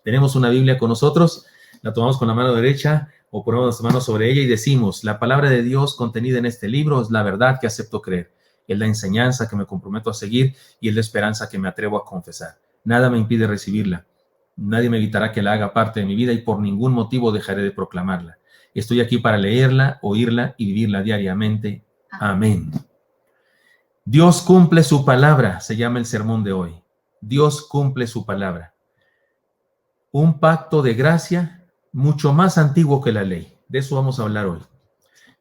Tenemos una Biblia con nosotros, la tomamos con la mano derecha o ponemos nuestra mano sobre ella y decimos: la palabra de Dios contenida en este libro es la verdad que acepto creer, es la enseñanza que me comprometo a seguir y es la esperanza que me atrevo a confesar. Nada me impide recibirla, nadie me evitará que la haga parte de mi vida y por ningún motivo dejaré de proclamarla. Estoy aquí para leerla, oírla y vivirla diariamente. Amén. Dios cumple su palabra, se llama el sermón de hoy. Dios cumple su palabra. Un pacto de gracia mucho más antiguo que la ley. De eso vamos a hablar hoy.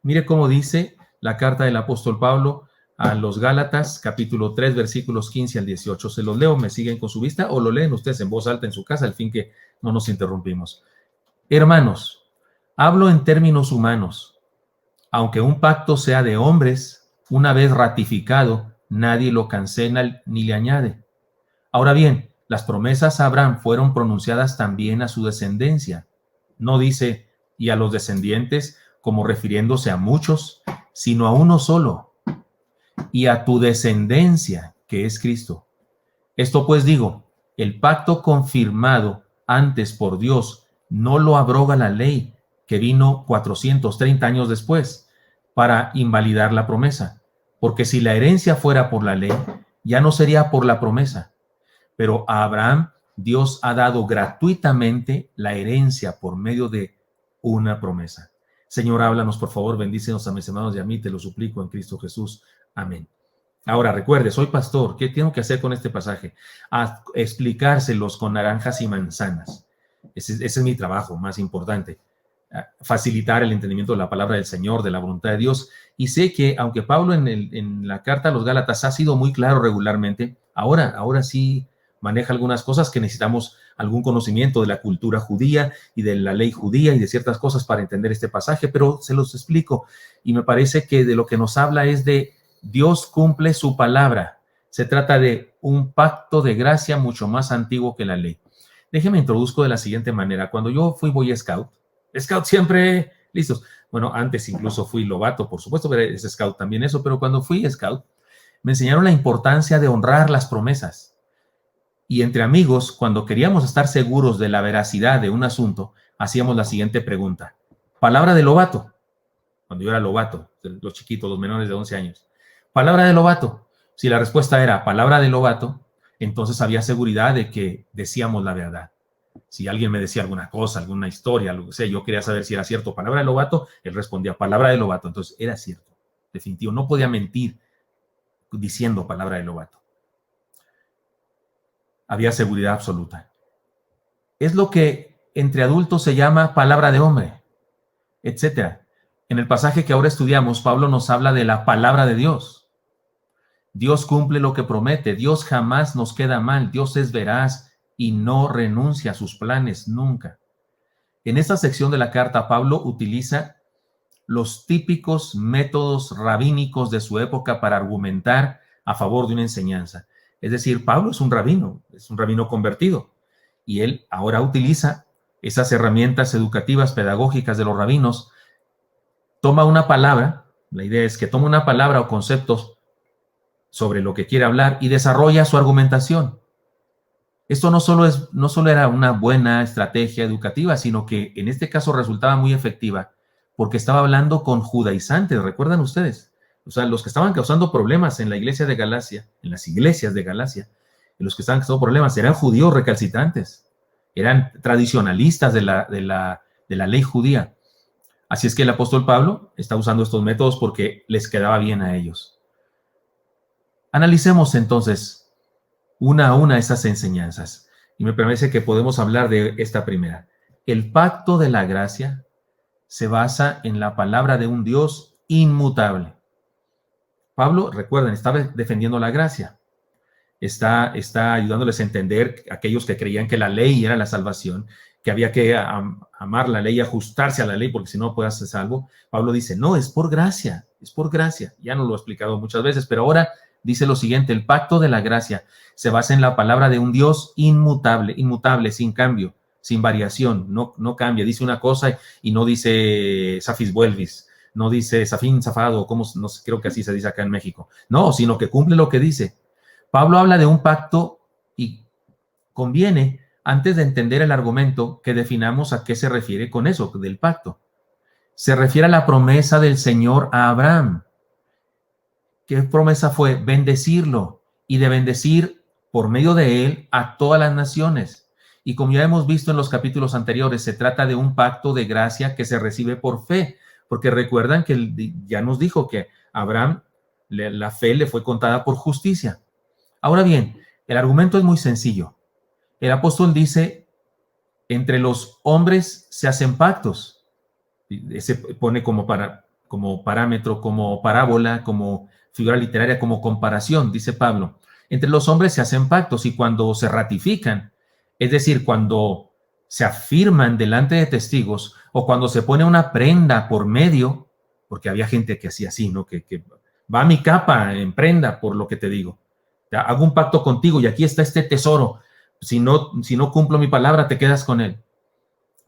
Mire cómo dice la carta del apóstol Pablo a los Gálatas, capítulo 3, versículos 15 al 18. Se los leo, me siguen con su vista o lo leen ustedes en voz alta en su casa, al fin que no nos interrumpimos. Hermanos, hablo en términos humanos. Aunque un pacto sea de hombres, una vez ratificado, nadie lo cancela ni le añade. Ahora bien, las promesas a Abraham fueron pronunciadas también a su descendencia. No dice, y a los descendientes, como refiriéndose a muchos, sino a uno solo, y a tu descendencia, que es Cristo. Esto pues digo, el pacto confirmado antes por Dios no lo abroga la ley, que vino 430 años después, para invalidar la promesa. Porque si la herencia fuera por la ley, ya no sería por la promesa. Pero a Abraham Dios ha dado gratuitamente la herencia por medio de una promesa. Señor, háblanos, por favor, bendícenos a mis hermanos y a mí, te lo suplico en Cristo Jesús. Amén. Ahora, recuerde, soy pastor. ¿Qué tengo que hacer con este pasaje? A explicárselos con naranjas y manzanas. Ese es mi trabajo más importante. Facilitar el entendimiento de la palabra del Señor, de la voluntad de Dios. Y sé que, aunque Pablo en la carta a los Gálatas ha sido muy claro regularmente, ahora sí maneja algunas cosas que necesitamos algún conocimiento de la cultura judía y de la ley judía y de ciertas cosas para entender este pasaje, pero se los explico. Y me parece que de lo que nos habla es de Dios cumple su palabra. Se trata de un pacto de gracia mucho más antiguo que la ley. Déjeme introduzco de la siguiente manera. Cuando yo fui Boy Scout siempre listos. Bueno, antes incluso fui lobato, por supuesto, pero es Scout también eso, pero cuando fui Scout me enseñaron la importancia de honrar las promesas. Y entre amigos, cuando queríamos estar seguros de la veracidad de un asunto, hacíamos la siguiente pregunta. Palabra de lobato. Cuando yo era lobato, los chiquitos, los menores de 11 años. Palabra de lobato. Si la respuesta era palabra de lobato, entonces había seguridad de que decíamos la verdad. Si alguien me decía alguna cosa, alguna historia, lo que sea, yo quería saber si era cierto palabra de lobato, él respondía palabra de lobato, entonces era cierto, definitivo, no podía mentir diciendo palabra de lobato. Había seguridad absoluta. Es lo que entre adultos se llama palabra de hombre, etc. En el pasaje que ahora estudiamos, Pablo nos habla de la palabra de Dios. Dios cumple lo que promete, Dios jamás nos queda mal, Dios es veraz y no renuncia a sus planes nunca. En esta sección de la carta, Pablo utiliza los típicos métodos rabínicos de su época para argumentar a favor de una enseñanza. Es decir, Pablo es un rabino convertido, y él ahora utiliza esas herramientas educativas, pedagógicas de los rabinos. Toma una palabra, la idea es que toma una palabra o conceptos sobre lo que quiere hablar y desarrolla su argumentación. Esto no solo era una buena estrategia educativa, sino que en este caso resultaba muy efectiva porque estaba hablando con judaizantes, ¿recuerdan ustedes? O sea, los que estaban causando problemas en la iglesia de Galacia, en las iglesias de Galacia, los que estaban causando problemas eran judíos recalcitrantes, eran tradicionalistas de la ley judía. Así es que el apóstol Pablo está usando estos métodos porque les quedaba bien a ellos. Analicemos entonces una a una esas enseñanzas. Y me parece que podemos hablar de esta primera. El pacto de la gracia se basa en la palabra de un Dios inmutable. Pablo, recuerden, estaba defendiendo la gracia. Está ayudándoles a entender a aquellos que creían que la ley era la salvación, que había que amar la ley, ajustarse a la ley, porque si no puedes ser salvo. Pablo dice, no, es por gracia, es por gracia. Ya nos lo he explicado muchas veces, pero ahora dice lo siguiente, el pacto de la gracia se basa en la palabra de un Dios inmutable, sin cambio, sin variación, no cambia, dice una cosa y no dice Safis Vuelvis, no dice zafín, zafado, como no sé, creo que así se dice acá en México. No, sino que cumple lo que dice. Pablo habla de un pacto y conviene, antes de entender el argumento, que definamos a qué se refiere con eso, del pacto. Se refiere a la promesa del Señor a Abraham. ¿Qué promesa fue? Bendecirlo y de bendecir por medio de él a todas las naciones. Y como ya hemos visto en los capítulos anteriores, se trata de un pacto de gracia que se recibe por fe, porque recuerdan que ya nos dijo que a Abraham la fe le fue contada por justicia. Ahora bien, el argumento es muy sencillo. El apóstol dice, entre los hombres se hacen pactos. Se pone como parámetro, como parábola, como figura literaria, como comparación, dice Pablo. Entre los hombres se hacen pactos y cuando se ratifican, es decir, cuando se afirman delante de testigos o cuando se pone una prenda por medio, porque había gente que hacía así, ¿no? Que va mi capa en prenda por lo que te digo. Hago un pacto contigo y aquí está este tesoro. Si no cumplo mi palabra, te quedas con él.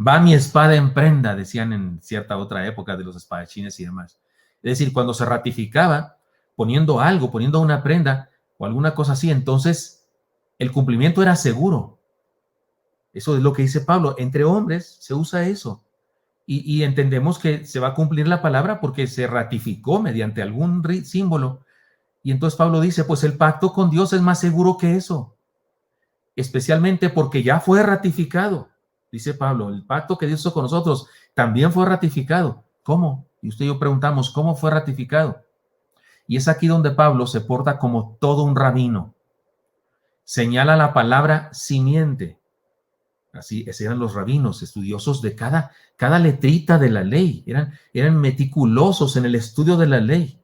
Va mi espada en prenda, decían en cierta otra época de los espadachines y demás. Es decir, cuando se ratificaba, poniendo algo, poniendo una prenda o alguna cosa así, entonces el cumplimiento era seguro. Eso es lo que dice Pablo. Entre hombres se usa eso. Y entendemos que se va a cumplir la palabra porque se ratificó mediante algún símbolo. Y entonces Pablo dice, pues el pacto con Dios es más seguro que eso. Especialmente porque ya fue ratificado. Dice Pablo, el pacto que Dios hizo con nosotros también fue ratificado. ¿Cómo? Y usted y yo preguntamos, ¿cómo fue ratificado? Y es aquí donde Pablo se porta como todo un rabino. Señala la palabra simiente. Así eran los rabinos, estudiosos de cada letrita de la ley. Eran meticulosos en el estudio de la ley.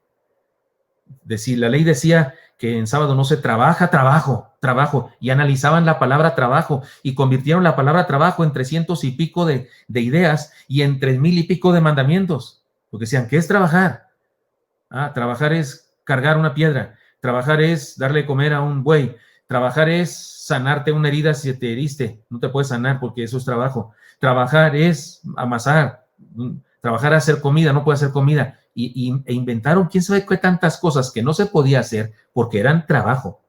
La ley decía que en sábado no se trabaja, trabajo, y analizaban la palabra trabajo y convirtieron la palabra trabajo en 300 y pico de ideas y en 3000 y pico de mandamientos, porque decían, ¿qué es trabajar? Trabajar es cargar una piedra, trabajar es darle comer a un buey, trabajar es sanarte una herida si te heriste, no te puedes sanar porque eso es trabajo, trabajar es amasar, trabajar es hacer comida, no puede hacer comida. E inventaron quién sabe qué tantas cosas que no se podía hacer porque eran trabajo.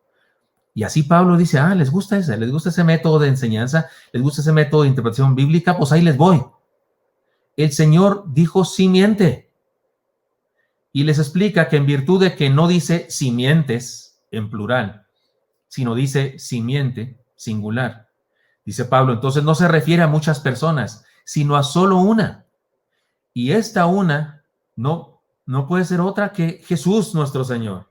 Y así Pablo dice, les gusta ese método de enseñanza, les gusta ese método de interpretación bíblica, pues ahí les voy. El Señor dijo simiente y les explica que en virtud de que no dice simientes en plural, sino dice simiente singular. Dice Pablo, entonces no se refiere a muchas personas, sino a solo una. Y esta una no puede ser otra que Jesús nuestro Señor.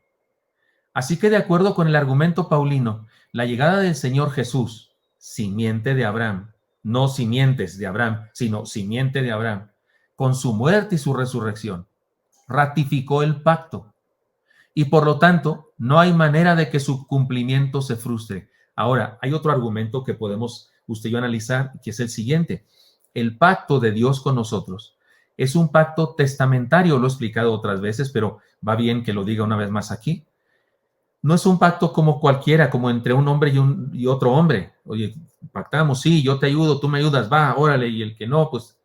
Así que de acuerdo con el argumento paulino, la llegada del Señor Jesús, simiente de Abraham, no simientes de Abraham, sino simiente de Abraham, con su muerte y su resurrección, ratificó el pacto. Y por lo tanto, no hay manera de que su cumplimiento se frustre. Ahora, hay otro argumento que podemos usted y yo analizar, que es el siguiente. El pacto de Dios con nosotros es un pacto testamentario, lo he explicado otras veces, pero va bien que lo diga una vez más aquí. No es un pacto como cualquiera, como entre un hombre y otro hombre. Oye, pactamos, sí, yo te ayudo, tú me ayudas, va, órale, y el que no, pues,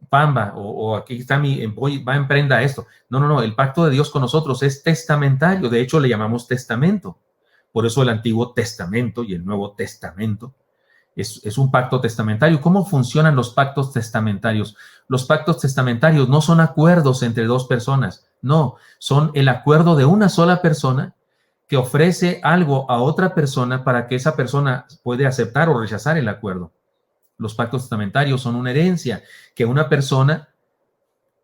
pamba, o aquí está va, emprenda esto. No, el pacto de Dios con nosotros es testamentario, de hecho le llamamos testamento. Por eso el Antiguo Testamento y el Nuevo Testamento es un pacto testamentario. ¿Cómo funcionan los pactos testamentarios? Los pactos testamentarios no son acuerdos entre dos personas, no, son el acuerdo de una sola persona que ofrece algo a otra persona para que esa persona puede aceptar o rechazar el acuerdo. Los pactos testamentarios son una herencia que una persona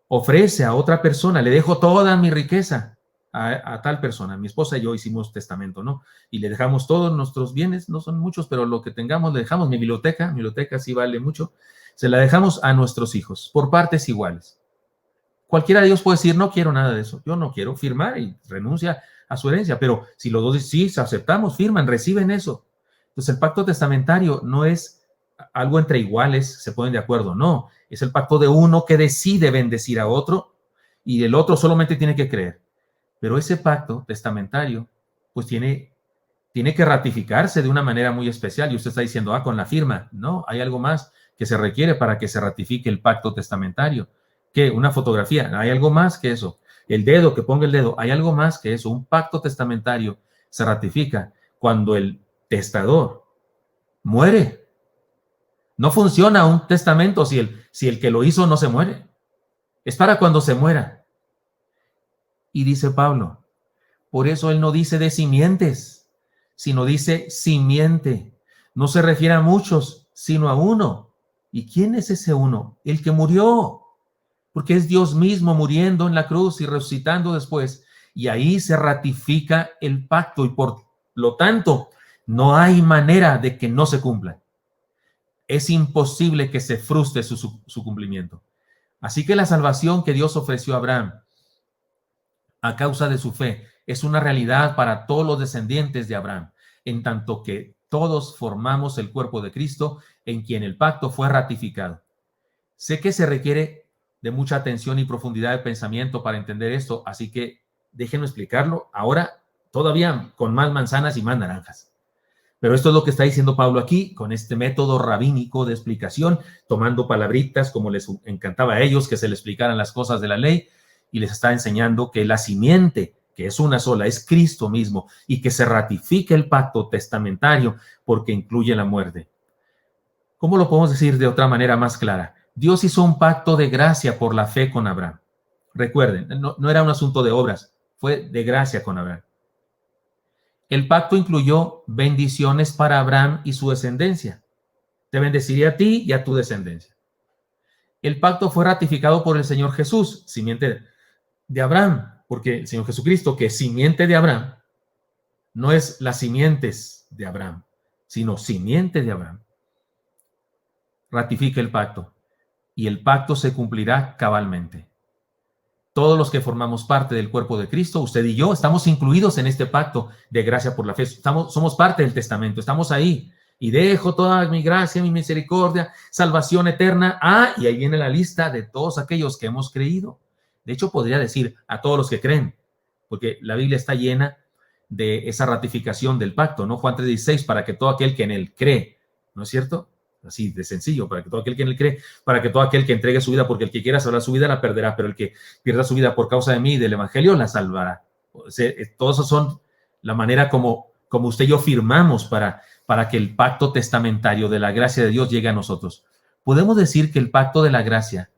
ofrece a otra persona. Le dejo toda mi riqueza a tal persona. Mi esposa y yo hicimos testamento, ¿no? Y le dejamos todos nuestros bienes, no son muchos, pero lo que tengamos le dejamos. Mi biblioteca sí vale mucho. Se la dejamos a nuestros hijos por partes iguales. Cualquiera de ellos puede decir, no quiero nada de eso. Yo no quiero firmar y renuncia a su herencia. Pero si los dos dicen, sí, aceptamos, firman, reciben eso. Entonces el pacto testamentario no es algo entre iguales, se ponen de acuerdo. No, es el pacto de uno que decide bendecir a otro y el otro solamente tiene que creer. Pero ese pacto testamentario, pues tiene que ratificarse de una manera muy especial. Y usted está diciendo, con la firma. No, hay algo más que se requiere para que se ratifique el pacto testamentario. ¿Qué? Una fotografía. Hay algo más que eso. El dedo, que ponga el dedo. Hay algo más que eso. Un pacto testamentario se ratifica cuando el testador muere. No funciona un testamento si el que lo hizo no se muere. Es para cuando se muera. Y dice Pablo, por eso él no dice de simientes, sino dice simiente. No se refiere a muchos, sino a uno. ¿Y quién es ese uno? El que murió, porque es Dios mismo muriendo en la cruz y resucitando después. Y ahí se ratifica el pacto y por lo tanto no hay manera de que no se cumpla. Es imposible que se frustre su cumplimiento. Así que la salvación que Dios ofreció a Abraham a causa de su fe es una realidad para todos los descendientes de Abraham, en tanto que todos formamos el cuerpo de Cristo en quien el pacto fue ratificado. Sé que se requiere de mucha atención y profundidad de pensamiento para entender esto, así que déjenme explicarlo ahora todavía con más manzanas y más naranjas. Pero esto es lo que está diciendo Pablo aquí, con este método rabínico de explicación, tomando palabritas como les encantaba a ellos, que se les explicaran las cosas de la ley, y les está enseñando que la simiente, que es una sola, es Cristo mismo, y que se ratifique el pacto testamentario porque incluye la muerte. ¿Cómo lo podemos decir de otra manera más clara? Dios hizo un pacto de gracia por la fe con Abraham. Recuerden, no era un asunto de obras, fue de gracia con Abraham. El pacto incluyó bendiciones para Abraham y su descendencia. Te bendeciría a ti y a tu descendencia. El pacto fue ratificado por el Señor Jesús, simiente de Abraham, porque el Señor Jesucristo, que es simiente de Abraham, no es las simientes de Abraham, sino simiente de Abraham. Ratifica el pacto y el pacto se cumplirá cabalmente. Todos los que formamos parte del cuerpo de Cristo, usted y yo, estamos incluidos en este pacto de gracia por la fe. Somos parte del testamento, estamos ahí. Y dejo toda mi gracia, mi misericordia, salvación eterna. Y ahí viene la lista de todos aquellos que hemos creído. De hecho, podría decir a todos los que creen, porque la Biblia está llena de esa ratificación del pacto, ¿no? Juan 3:16, para que todo aquel que en él cree, ¿no es cierto? Así de sencillo, para que todo aquel que en él cree, para que todo aquel que entregue su vida, porque el que quiera salvar su vida la perderá, pero el que pierda su vida por causa de mí y del evangelio la salvará. O sea, todos esos son la manera como usted y yo firmamos para que el pacto testamentario de la gracia de Dios llegue a nosotros. Podemos decir que el pacto de la gracia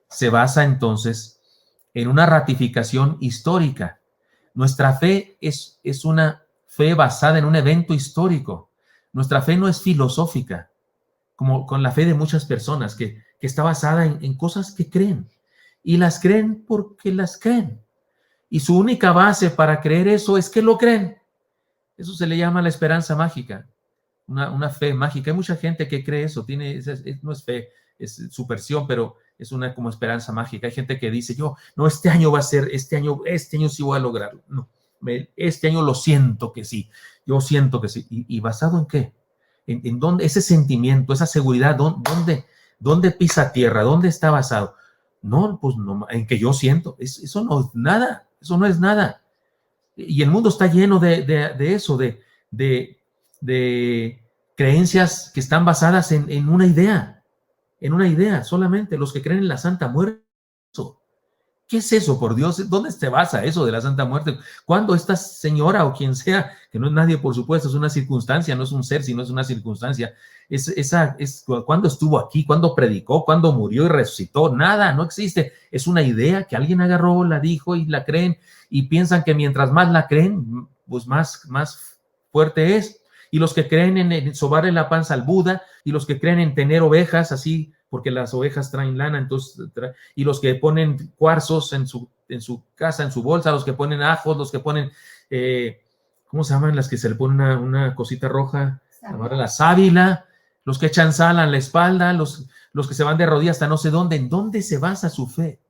se basa entonces en una ratificación histórica. Nuestra fe es una fe basada en un evento histórico. Nuestra fe no es filosófica, como con la fe de muchas personas, que está basada en cosas que creen. Y las creen porque las creen. Y su única base para creer eso es que lo creen. Eso se le llama la esperanza mágica, una fe mágica. Hay mucha gente que cree eso, no es fe, es subversión, pero es una como esperanza mágica. Hay gente que dice, no, este año va a ser, este año sí voy a lograrlo. No, este año lo siento que sí, yo siento que sí. ¿Y basado en qué? ¿En dónde ese sentimiento, esa seguridad, dónde pisa tierra? ¿Dónde está basado? No, pues no, en que yo siento. Eso no es nada, eso no es nada. Y el mundo está lleno de eso, de creencias que están basadas en una idea solamente. Los que creen en la Santa Muerte. ¿Qué es eso, por Dios? ¿Dónde se basa eso de la Santa Muerte? ¿Cuándo esta señora o quien sea, que no es nadie, por supuesto, es una circunstancia, no es un ser, sino es una circunstancia, ¿cuándo estuvo aquí? ¿Cuándo predicó? ¿Cuándo murió y resucitó? Nada, no existe. Es una idea que alguien agarró, la dijo y la creen y piensan que mientras más la creen, pues más fuerte es. Y los que creen en sobarle la panza al Buda y los que creen en tener ovejas así, porque las ovejas traen lana, entonces, y los que ponen cuarzos en su casa, en su bolsa, los que ponen ajos, los que ponen, ¿cómo se llaman? Las que se le pone una cosita roja, la sábila, los que echan sal en la espalda, los que se van de rodillas hasta no sé dónde. ¿En dónde se basa su fe?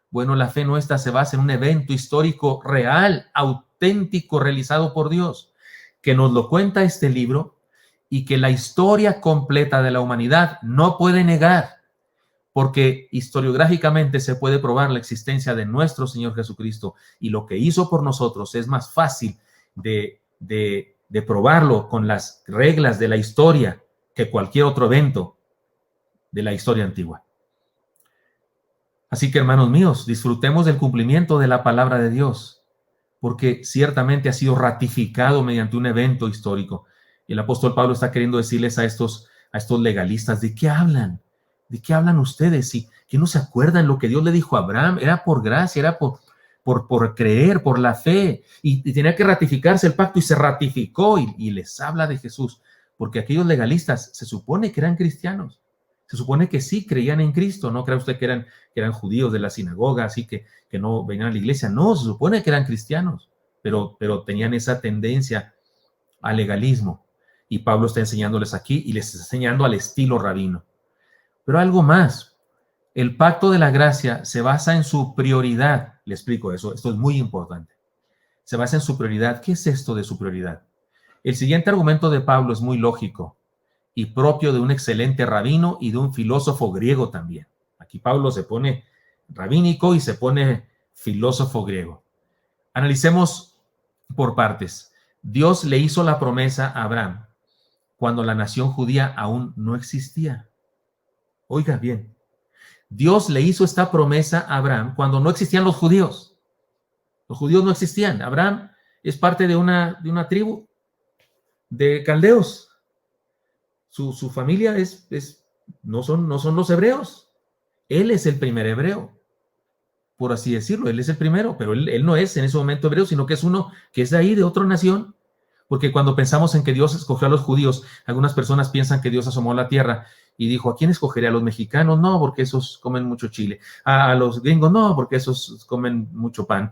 Bueno, la fe nuestra se basa en un evento histórico real, auténtico, realizado por Dios, que nos lo cuenta este libro, y que la historia completa de la humanidad no puede negar, porque historiográficamente se puede probar la existencia de nuestro Señor Jesucristo, y lo que hizo por nosotros es más fácil de probarlo con las reglas de la historia que cualquier otro evento de la historia antigua. Así que, hermanos míos, disfrutemos del cumplimiento de la palabra de Dios, porque ciertamente ha sido ratificado mediante un evento histórico. Y el apóstol Pablo está queriendo decirles a estos legalistas, ¿de qué hablan? ¿De qué hablan ustedes? ¿Y que no se acuerdan lo que Dios le dijo a Abraham? Era por gracia, era por creer, por la fe, y tenía que ratificarse el pacto, y se ratificó, y les habla de Jesús, porque aquellos legalistas se supone que eran cristianos, se supone que sí creían en Cristo. No crea usted que eran judíos de la sinagoga, así que no venían a la iglesia. No, se supone que eran cristianos, pero tenían esa tendencia al legalismo, y Pablo está enseñándoles aquí, y les está enseñando al estilo rabino. Pero algo más, el pacto de la gracia se basa en su prioridad. Le explico eso, esto es muy importante. Se basa en su prioridad. ¿Qué es esto de su prioridad? El siguiente argumento de Pablo es muy lógico y propio de un excelente rabino y de un filósofo griego también. Aquí Pablo se pone rabínico y se pone filósofo griego. Analicemos por partes. Dios le hizo la promesa a Abraham cuando la nación judía aún no existía. Oiga bien, Dios le hizo esta promesa a Abraham cuando no existían los judíos. Los judíos no existían. Abraham es parte de una tribu de caldeos. Su familia no son los hebreos. Él es el primer hebreo, por así decirlo. Él es el primero, pero él no es en ese momento hebreo, sino que es uno que es de ahí, de otra nación. Porque cuando pensamos en que Dios escogió a los judíos, algunas personas piensan que Dios asomó a la tierra y dijo, ¿a quién escogería? ¿A los mexicanos? No, porque esos comen mucho chile. A los gringos, no, porque esos comen mucho pan.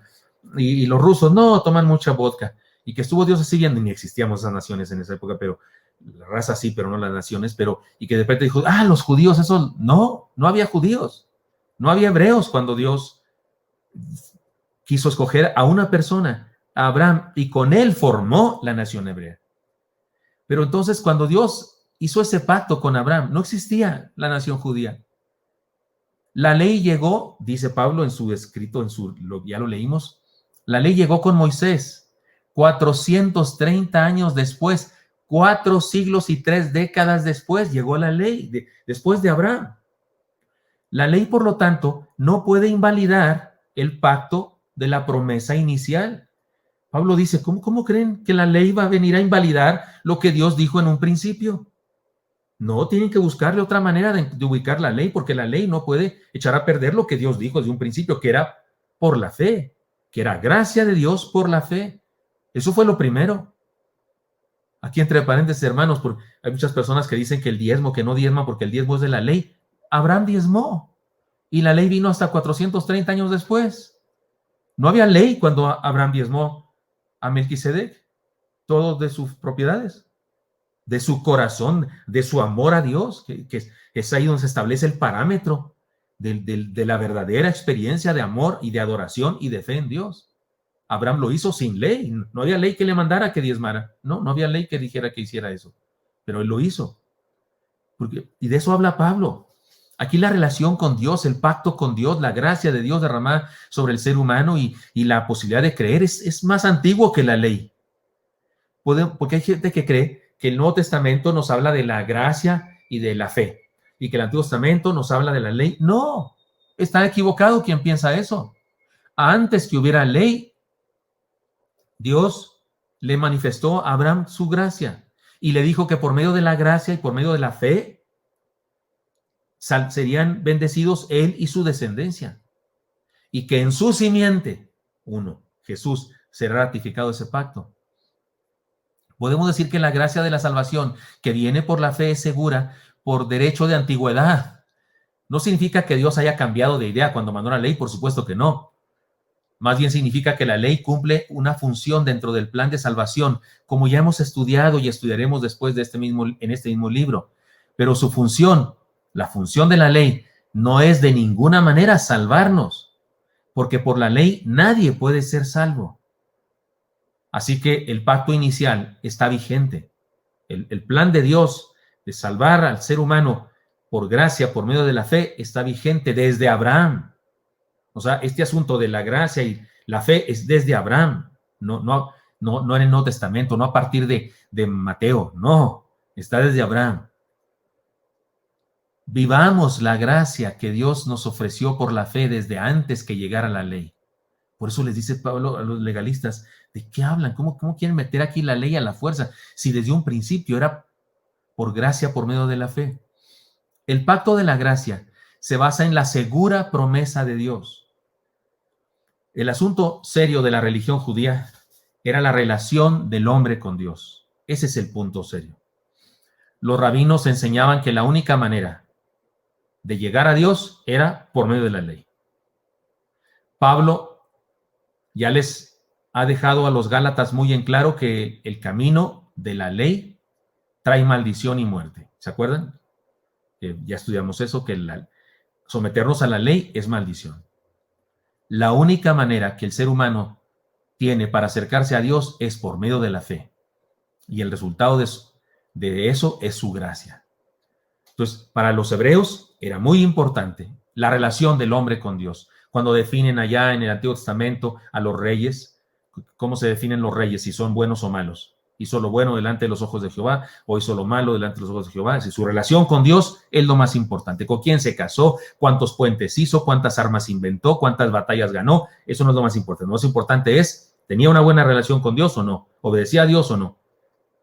Y los rusos, no, toman mucha vodka. Y que estuvo Dios así viendo, y ni existíamos esas naciones en esa época, pero la raza sí, pero no las naciones, y que de repente dijo, los judíos, eso, no había judíos, no había hebreos cuando Dios quiso escoger a una persona, a Abraham, y con él formó la nación hebrea. Pero entonces, cuando Dios hizo ese pacto con Abraham, no existía la nación judía. La ley llegó, dice Pablo en su escrito, ya lo leímos, la ley llegó con Moisés, 430 años después, 4 siglos y 3 décadas después, llegó la ley, después de Abraham. La ley, por lo tanto, no puede invalidar el pacto de la promesa inicial. Pablo dice, ¿cómo creen que la ley va a venir a invalidar lo que Dios dijo en un principio? No, tienen que buscarle otra manera de ubicar la ley, porque la ley no puede echar a perder lo que Dios dijo desde un principio, que era por la fe, que era gracia de Dios por la fe. Eso fue lo primero. Aquí entre paréntesis, hermanos, porque hay muchas personas que dicen que el diezmo, que no diezma porque el diezmo es de la ley. Abraham diezmó y la ley vino hasta 430 años después. No había ley cuando Abraham diezmó a Melquisedec, todos de sus propiedades, de su corazón, de su amor a Dios, que es ahí donde se establece el parámetro de la verdadera experiencia de amor y de adoración y de fe en Dios. Abraham lo hizo sin ley, no había ley que le mandara que diezmara, no había ley que dijera que hiciera eso, pero él lo hizo. Y de eso habla Pablo. Aquí la relación con Dios, el pacto con Dios, la gracia de Dios derramada sobre el ser humano y la posibilidad de creer es más antiguo que la ley. Porque hay gente que cree que el Nuevo Testamento nos habla de la gracia y de la fe, y que el Antiguo Testamento nos habla de la ley. No, está equivocado quien piensa eso. Antes que hubiera ley, Dios le manifestó a Abraham su gracia y le dijo que por medio de la gracia y por medio de la fe serían bendecidos él y su descendencia, y que en su simiente, Jesús, será ratificado ese pacto. Podemos decir que la gracia de la salvación que viene por la fe es segura por derecho de antigüedad. No significa que Dios haya cambiado de idea cuando mandó la ley, por supuesto que no. Más bien significa que la ley cumple una función dentro del plan de salvación, como ya hemos estudiado y estudiaremos después en este mismo libro. Pero su función, la función de la ley, no es de ninguna manera salvarnos, porque por la ley nadie puede ser salvo. Así que el pacto inicial está vigente. El plan de Dios de salvar al ser humano por gracia, por medio de la fe, está vigente desde Abraham. O sea, este asunto de la gracia y la fe es desde Abraham, no en el Nuevo Testamento, no a partir de Mateo, no, está desde Abraham. Vivamos la gracia que Dios nos ofreció por la fe desde antes que llegara la ley. Por eso les dice Pablo a los legalistas, ¿de qué hablan? ¿Cómo quieren meter aquí la ley a la fuerza? Si desde un principio era por gracia por medio de la fe. El pacto de la gracia se basa en la segura promesa de Dios. El asunto serio de la religión judía era la relación del hombre con Dios. Ese es el punto serio. Los rabinos enseñaban que la única manera de llegar a Dios era por medio de la ley. Pablo ya les ha dejado a los Gálatas muy en claro que el camino de la ley trae maldición y muerte. ¿Se acuerdan? Ya estudiamos eso, que someternos a la ley es maldición. La única manera que el ser humano tiene para acercarse a Dios es por medio de la fe. Y el resultado de eso es su gracia. Entonces, para los hebreos era muy importante la relación del hombre con Dios. Cuando definen allá en el Antiguo Testamento a los reyes, ¿cómo se definen los reyes? Si son buenos o malos. Hizo lo bueno delante de los ojos de Jehová o hizo lo malo delante de los ojos de Jehová. Si su relación con Dios es lo más importante. ¿Con quién se casó? ¿Cuántos puentes hizo? ¿Cuántas armas inventó? ¿Cuántas batallas ganó? Eso no es lo más importante. Lo más importante es, ¿tenía una buena relación con Dios o no? ¿Obedecía a Dios o no?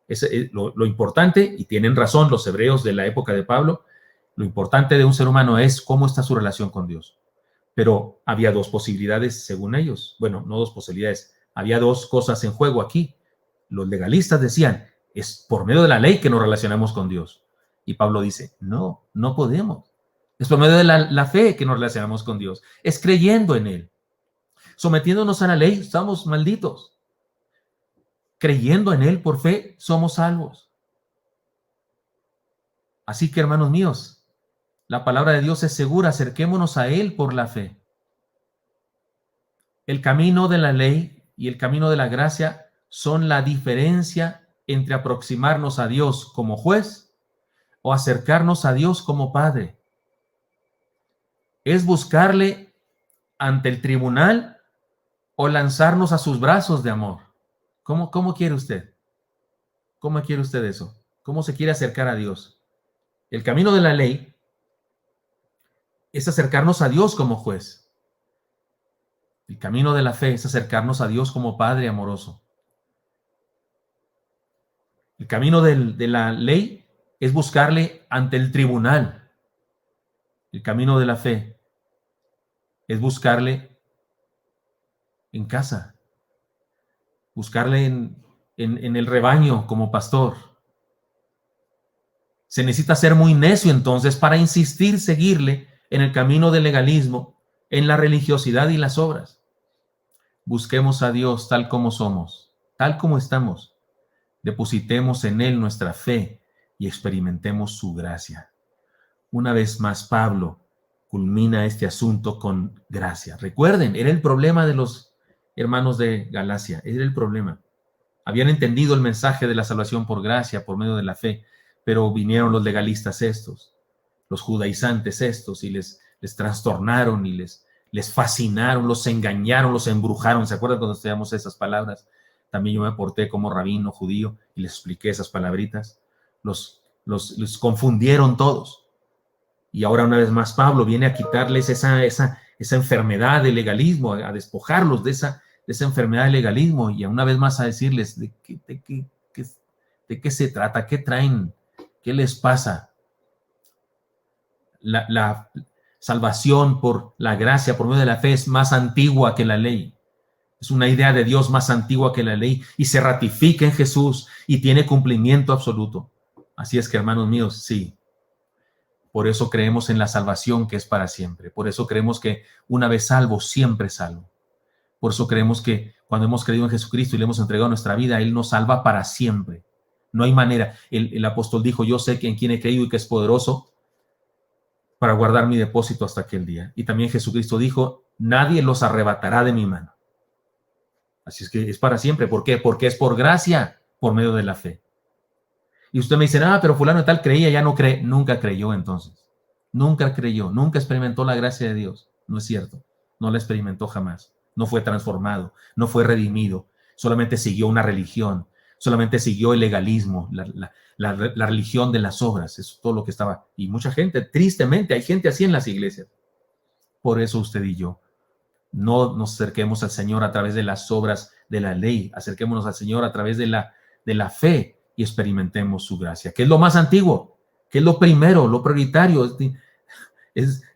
Es lo importante, y tienen razón los hebreos de la época de Pablo, lo importante de un ser humano es cómo está su relación con Dios. Pero había dos posibilidades según ellos. Bueno, no dos posibilidades. Había dos cosas en juego aquí. Los legalistas decían, es por medio de la ley que nos relacionamos con Dios. Y Pablo dice, no podemos. Es por medio de la fe que nos relacionamos con Dios. Es creyendo en Él. Sometiéndonos a la ley, estamos malditos. Creyendo en Él por fe, somos salvos. Así que, hermanos míos, la palabra de Dios es segura. Acerquémonos a Él por la fe. El camino de la ley y el camino de la gracia son la diferencia entre aproximarnos a Dios como juez o acercarnos a Dios como Padre. Es buscarle ante el tribunal o lanzarnos a sus brazos de amor. ¿Cómo quiere usted? ¿Cómo quiere usted eso? ¿Cómo se quiere acercar a Dios? El camino de la ley es acercarnos a Dios como juez. El camino de la fe es acercarnos a Dios como Padre amoroso. El camino de la ley es buscarle ante el tribunal. El camino de la fe es buscarle en casa, buscarle en el rebaño como pastor. Se necesita ser muy necio entonces para insistir, seguirle en el camino del legalismo, en la religiosidad y las obras. Busquemos a Dios tal como somos, tal como estamos. Depositemos en Él nuestra fe y experimentemos su gracia. Una vez más, Pablo culmina este asunto con gracia. Recuerden, era el problema de los hermanos de Galacia, era el problema. Habían entendido el mensaje de la salvación por gracia, por medio de la fe, pero vinieron los legalistas estos, los judaizantes estos, y les trastornaron y les fascinaron, los engañaron, los embrujaron. ¿Se acuerdan cuando estudiamos esas palabras? También yo me porté como rabino judío y les expliqué esas palabritas. Los confundieron todos. Y ahora una vez más Pablo viene a quitarles esa enfermedad de legalismo, a despojarlos de esa enfermedad de legalismo y una vez más a decirles de qué se trata, qué traen, qué les pasa. La salvación por la gracia, por medio de la fe, es más antigua que la ley. Es una idea de Dios más antigua que la ley y se ratifica en Jesús y tiene cumplimiento absoluto. Así es que, hermanos míos, sí. Por eso creemos en la salvación que es para siempre. Por eso creemos que una vez salvo, siempre salvo. Por eso creemos que cuando hemos creído en Jesucristo y le hemos entregado nuestra vida, Él nos salva para siempre. No hay manera. El apóstol dijo, yo sé que en quien he creído y que es poderoso para guardar mi depósito hasta aquel día. Y también Jesucristo dijo, nadie los arrebatará de mi mano. Así es que es para siempre. ¿Por qué? Porque es por gracia, por medio de la fe. Y usted me dice, pero fulano de tal creía, ya no cree. Nunca creyó entonces. Nunca creyó, nunca experimentó la gracia de Dios. No es cierto. No la experimentó jamás. No fue transformado, no fue redimido. Solamente siguió una religión. solamente siguió el legalismo, la religión de las obras, eso es todo lo que estaba. Y mucha gente, tristemente, hay gente así en las iglesias. Por eso usted y yo, no nos acerquemos al Señor a través de las obras de la ley, acerquémonos al Señor a través de la fe y experimentemos su gracia, que es lo más antiguo, que es lo primero, lo prioritario.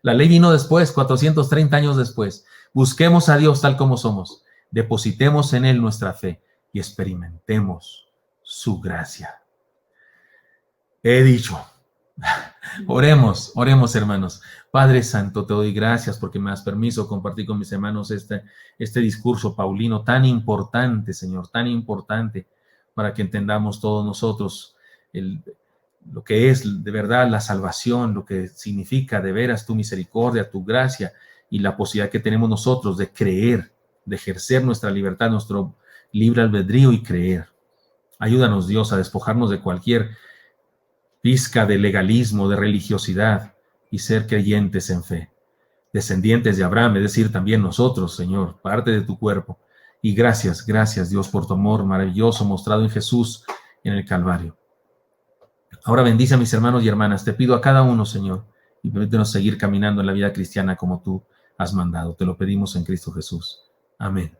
La ley vino después, 430 años después. Busquemos a Dios tal como somos, depositemos en Él nuestra fe y experimentemos su gracia. He dicho. Oremos, oremos, hermanos. Padre Santo, te doy gracias porque me das permiso compartir con mis hermanos este discurso paulino tan importante, Señor, tan importante para que entendamos todos nosotros lo que es de verdad la salvación, lo que significa de veras tu misericordia, tu gracia y la posibilidad que tenemos nosotros de creer, de ejercer nuestra libertad, nuestro libre albedrío y creer. Ayúdanos, Dios, a despojarnos de cualquier pizca de legalismo, de religiosidad y ser creyentes en fe, descendientes de Abraham, es decir, también nosotros, Señor, parte de tu cuerpo. Y gracias, gracias, Dios, por tu amor maravilloso mostrado en Jesús en el Calvario. Ahora bendice a mis hermanos y hermanas. Te pido a cada uno, Señor, y permítenos seguir caminando en la vida cristiana como tú has mandado. Te lo pedimos en Cristo Jesús. Amén.